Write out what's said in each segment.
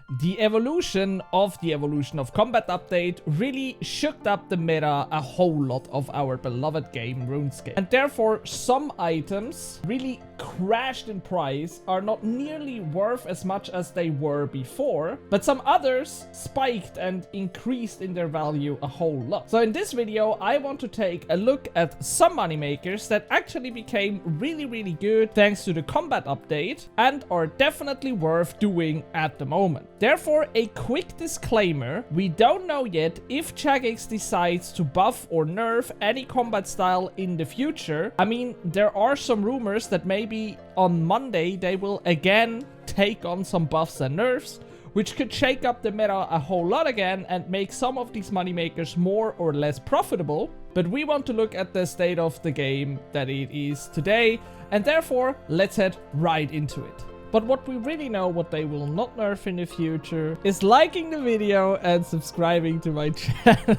The evolution of combat update really shook up the meta a whole lot of our beloved game RuneScape. And therefore some items really crashed in price, are not nearly worth as much as they were before, but some others spiked and increased in their value a whole lot. So in this video I want to take a look at some moneymakers that actually became really good thanks to the combat update and are definitely worth doing at the moment. Therefore, a quick disclaimer: we don't know yet if Jagex decides to buff or nerf any combat style in the future. I mean, there are some rumors that maybe on Monday they will again take on some buffs and nerfs, which could shake up the meta a whole lot again and make some of these moneymakers more or less profitable. But we want to look at the state of the game that it is today, and therefore let's head right into it. But what we really know, what they will not nerf in the future, is liking the video and subscribing to my channel.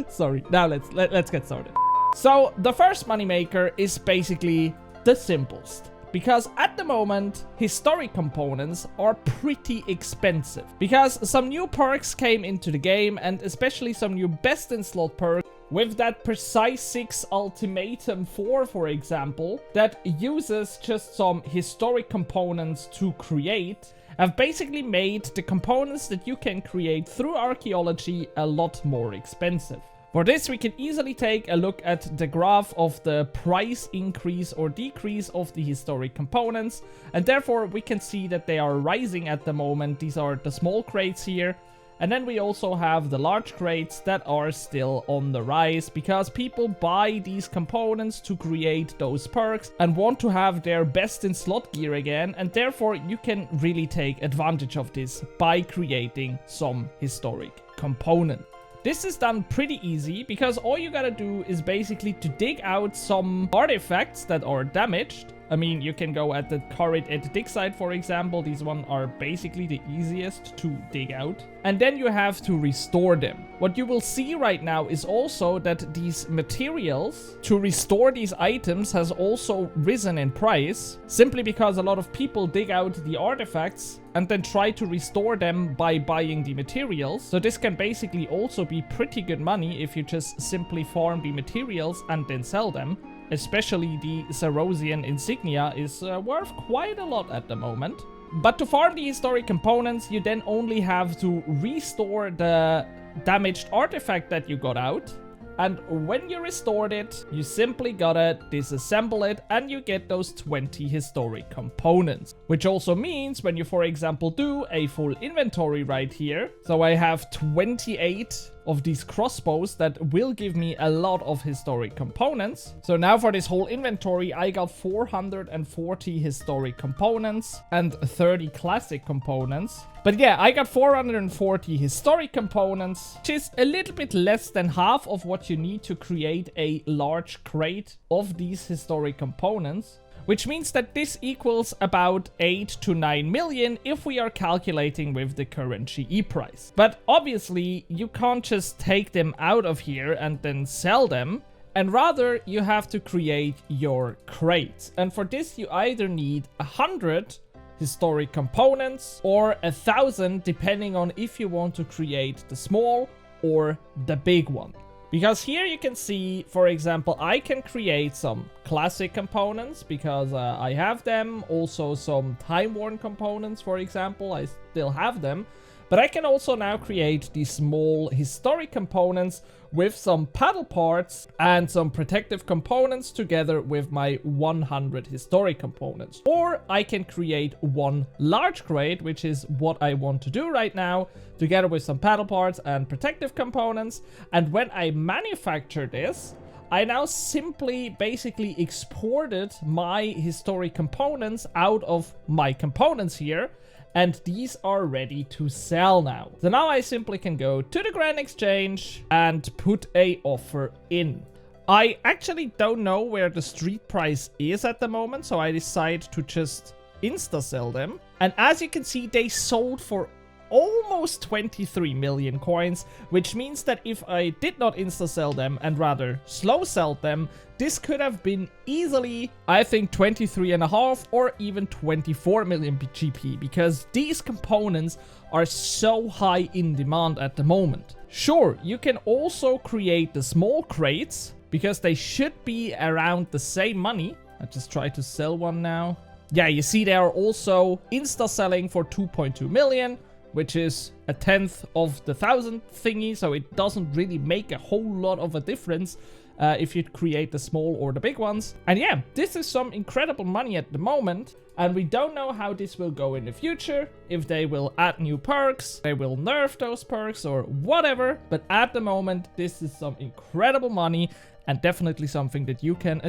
Sorry, now let's get started. So the first moneymaker is basically the simplest, because at the moment historic components are pretty expensive, because some new perks came into the game, and especially some new best in slot perks with that Precise 6 Ultimatum 4, for example, that uses just some historic components to create, have basically made the components that you can create through Archaeology a lot more expensive. For this, we can easily take a look at the graph of the price increase or decrease of the historic components, and therefore we can see that they are rising at the moment. These are the small crates here, and then we also have the large crates that are still on the rise, because people buy these components to create those perks and want to have their best in slot gear again, and therefore you can really take advantage of this by creating some historic component. This is done pretty easy, because all you gotta do is basically to dig out some artifacts that are damaged. I mean, you can go at the current at the dig site, for example. These ones are basically the easiest to dig out. And then you have to restore them. What you will see right now is also that these materials to restore these items has also risen in price, simply because a lot of people dig out the artifacts and then try to restore them by buying the materials. So this can basically also be pretty good money if you just simply farm the materials and then sell them. Especially the Zerosian insignia is worth quite a lot at the moment. But to farm the historic components, you then only have to restore the damaged artifact that you got out. And when you restored it, you simply gotta disassemble it and you get those 20 historic components. Which also means when you, for example, do a full inventory right here. So I have 28 of these crossbows that will give me a lot of historic components. So now for this whole inventory, I got 440 historic components and 30 classic components. But yeah, I got 440 historic components, which is a little bit less than half of what you need to create a large crate of these historic components. Which means that this equals about 8 to 9 million if we are calculating with the current GE price. But obviously you can't just take them out of here and then sell them, and rather you have to create your crates. And for this you either need 100 historic components or 1,000, depending on if you want to create the small or the big one. Because here you can see, for example, I can create some classic components because I have them. Also some time-worn components, for example, I still have them. But I can also now create these small historic components with some paddle parts and some protective components together with my 100 historic components. Or I can create one large crate, which is what I want to do right now, together with some paddle parts and protective components. And when I manufacture this, I now simply basically exported my historic components out of my components here. And these are ready to sell now. So now I simply can go to the Grand Exchange and put a offer in. I actually don't know where the street price is at the moment, so I decide to just insta sell them. And as you can see, they sold for almost 23 million coins, which means that if I did not insta-sell them and rather slow-sell them, this could have been easily, I think, 23.5 or even 24 million GP, because these components are so high in demand at the moment. Sure, you can also create the small crates, because they should be around the same money. I just try to sell one now. Yeah, you see they are also insta-selling for 2.2 million, which is a 1/10 of the 1,000 thingy, so it doesn't really make a whole lot of a difference if you create the small or the big ones. And yeah, this is some incredible money at the moment, and we don't know how this will go in the future, if they will add new perks, they will nerf those perks or whatever, but at the moment this is some incredible money and definitely something that you can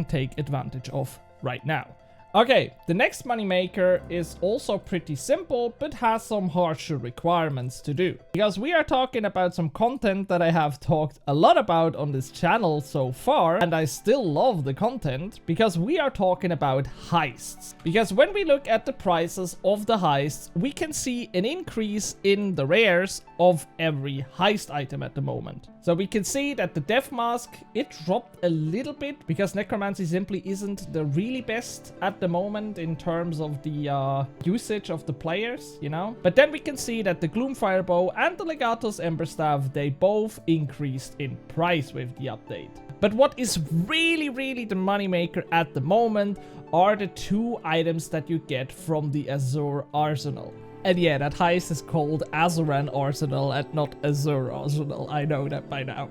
take advantage of right now. Okay, the next moneymaker is also pretty simple, but has some harsher requirements to do. Because we are talking about some content that I have talked a lot about on this channel so far, and I still love the content, because we are talking about heists. Because when we look at the prices of the heists, we can see an increase in the rares of every heist item at the moment. So we can see that the Death Mask, it dropped a little bit, because Necromancy simply isn't the really best at the moment in terms of the usage of the players, you know. But then we can see that the Gloomfire Bow and the Legatus Ember Staff, they both increased in price with the update. But what is really the moneymaker at the moment are the 2 items that you get from the Azure Arsenal. And yeah, that heist is called Azuran Arsenal and not Azure Arsenal. I know that by now.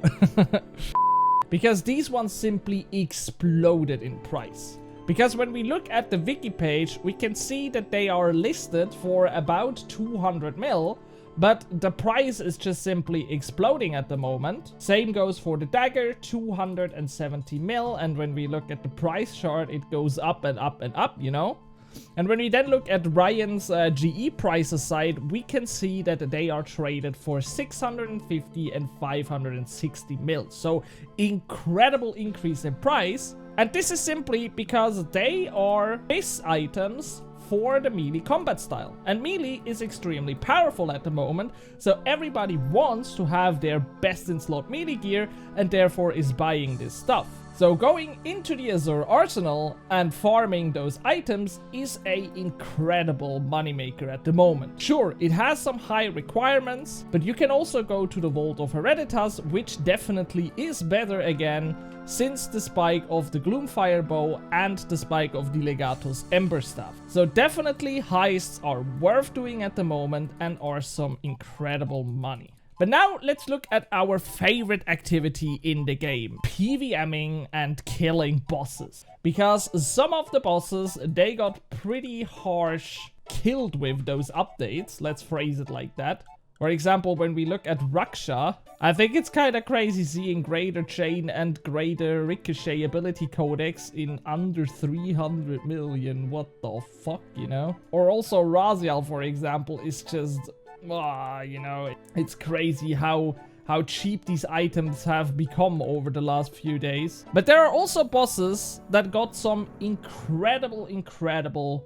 Because these ones simply exploded in price. Because when we look at the wiki page, we can see that they are listed for about 200 mil, but the price is just simply exploding at the moment. Same goes for the dagger, 270 mil, and when we look at the price chart, it goes up and up and up, you know? And when we then look at Ryan's GE prices side, we can see that they are traded for 650 and 560 mil. So incredible increase in price. And this is simply because they are base items for the melee combat style. And melee is extremely powerful at the moment, so everybody wants to have their best in slot melee gear and therefore is buying this stuff. So going into the Azure Arsenal and farming those items is a incredible moneymaker at the moment. Sure, it has some high requirements, but you can also go to the Vault of Hereditas, which definitely is better again, since the spike of the Gloomfire Bow and the spike of the Legatus Ember Staff. So definitely heists are worth doing at the moment and are some incredible money. But now let's look at our favorite activity in the game, PVMing and killing bosses. Because some of the bosses, they got pretty harsh killed with those updates, let's phrase it like that. For example, when we look at Raksha, I think it's kinda crazy seeing Greater Chain and Greater Ricochet ability codex in under 300 million, what the fuck, you know? Or also Raziel, for example, is just... you know, it's crazy how cheap these items have become over the last few days. But there are also bosses that got some incredible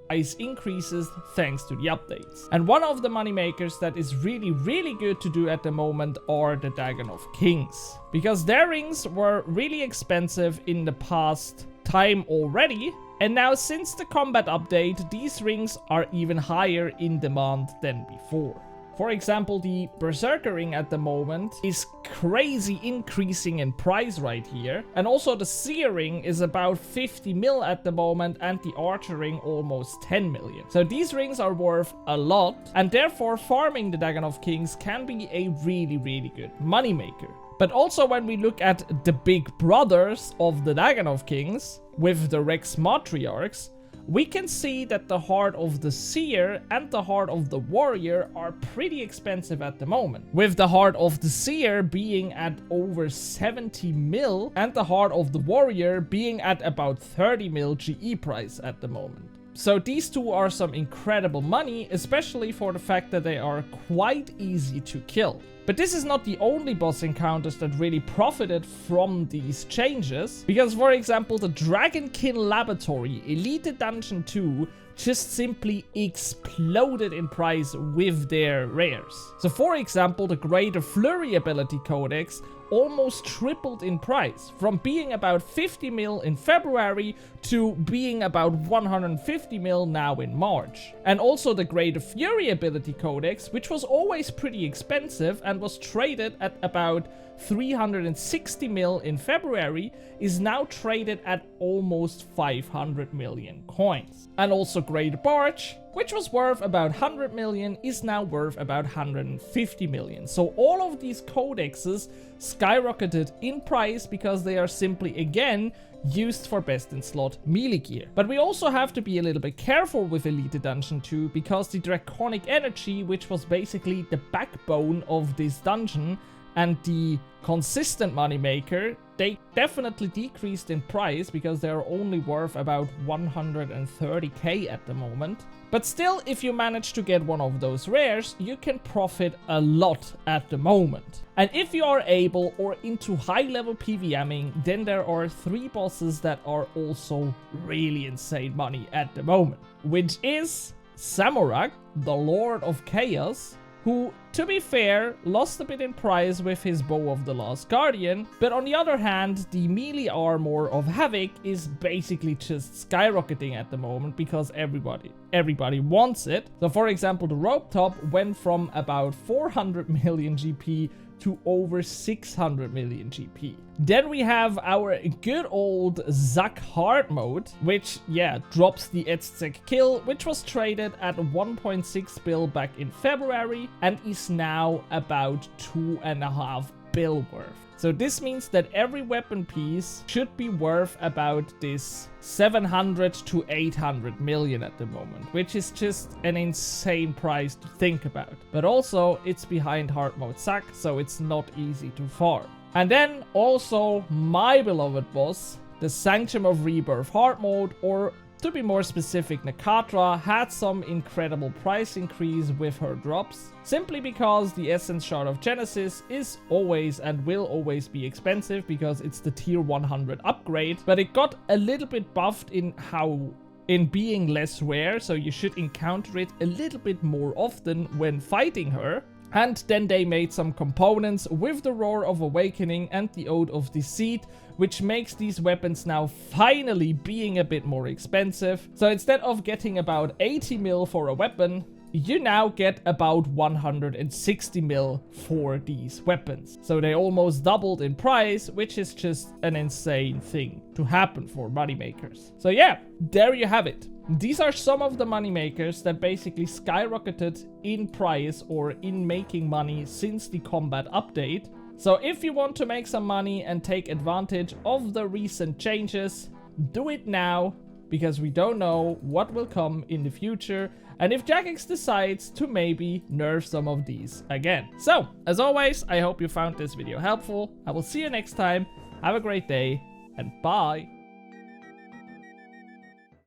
price increases thanks to the updates. And one of the moneymakers that is really good to do at the moment are the Dagon of Kings. Because their rings were really expensive in the past time already. And now since the combat update, these rings are even higher in demand than before. For example, the Berserker ring at the moment is crazy increasing in price right here. And also the Seer ring is about 50 mil at the moment and the Archer ring almost 10 million. So these rings are worth a lot and therefore farming the Dagon of Kings can be a really good moneymaker. But also when we look at the big brothers of the Dagon of Kings with the Rex Matriarchs, we can see that the Heart of the Seer and the Heart of the Warrior are pretty expensive at the moment. With the Heart of the Seer being at over 70 mil and the Heart of the Warrior being at about 30 mil GE price at the moment. So these two are some incredible money, especially for the fact that they are quite easy to kill. But this is not the only boss encounters that really profited from these changes, because for example the Dragonkin Laboratory Elite Dungeon 2 just simply exploded in price with their rares. So for example, the Greater Flurry ability codex almost tripled in price, from being about 50 mil in February to being about 150 mil now in March. And also the Greater Fury ability codex, which was always pretty expensive and was traded at about 360 mil in February, is now traded at almost 500 million coins. And also Greater Barge, which was worth about 100 million, is now worth about 150 million. So all of these codexes skyrocketed in price because they are simply, again, used for best in slot melee gear. But we also have to be a little bit careful with Elite Dungeon 2, because the Draconic Energy, which was basically the backbone of this dungeon and the consistent moneymaker, they definitely decreased in price because they're only worth about 130k at the moment. But still, if you manage to get one of those rares, you can profit a lot at the moment. And if you are able or into high level PVMing, then there are 3 bosses that are also really insane money at the moment, which is Zamorak, the Lord of Chaos, who, to be fair, lost a bit in price with his Bow of the Last Guardian, but on the other hand, the melee armor of Havoc is basically just skyrocketing at the moment because everybody wants it. So for example, the Rope Top went from about 400 million GP to over 600 million GP. Then we have our good old Zack hard mode, which, yeah, drops the Etzek kill, which was traded at 1.6 bill back in February and is now about 2.5 bill worth. So this means that every weapon piece should be worth about this 700 to 800 million at the moment, which is just an insane price to think about. But also, it's behind hard mode Zack, so it's not easy to farm. And then also my beloved boss, the Sanctum of Rebirth hard mode, or to be more specific, Nakatra, had some incredible price increase with her drops, simply because the Essence Shard of Genesis is always and will always be expensive because it's the tier 100 upgrade, but it got a little bit buffed in being less rare, so you should encounter it a little bit more often when fighting her. And then they made some components with the Roar of Awakening and the Ode of Deceit, which makes these weapons now finally being a bit more expensive. So instead of getting about 80 mil for a weapon, you now get about 160 mil for these weapons. So they almost doubled in price, which is just an insane thing to happen for moneymakers. So yeah, there you have it. These are some of the moneymakers that basically skyrocketed in price or in making money since the combat update. So if you want to make some money and take advantage of the recent changes, do it now, because we don't know what will come in the future and if Jagex decides to maybe nerf some of these again. So, as always, I hope you found this video helpful. I will see you next time. Have a great day and bye.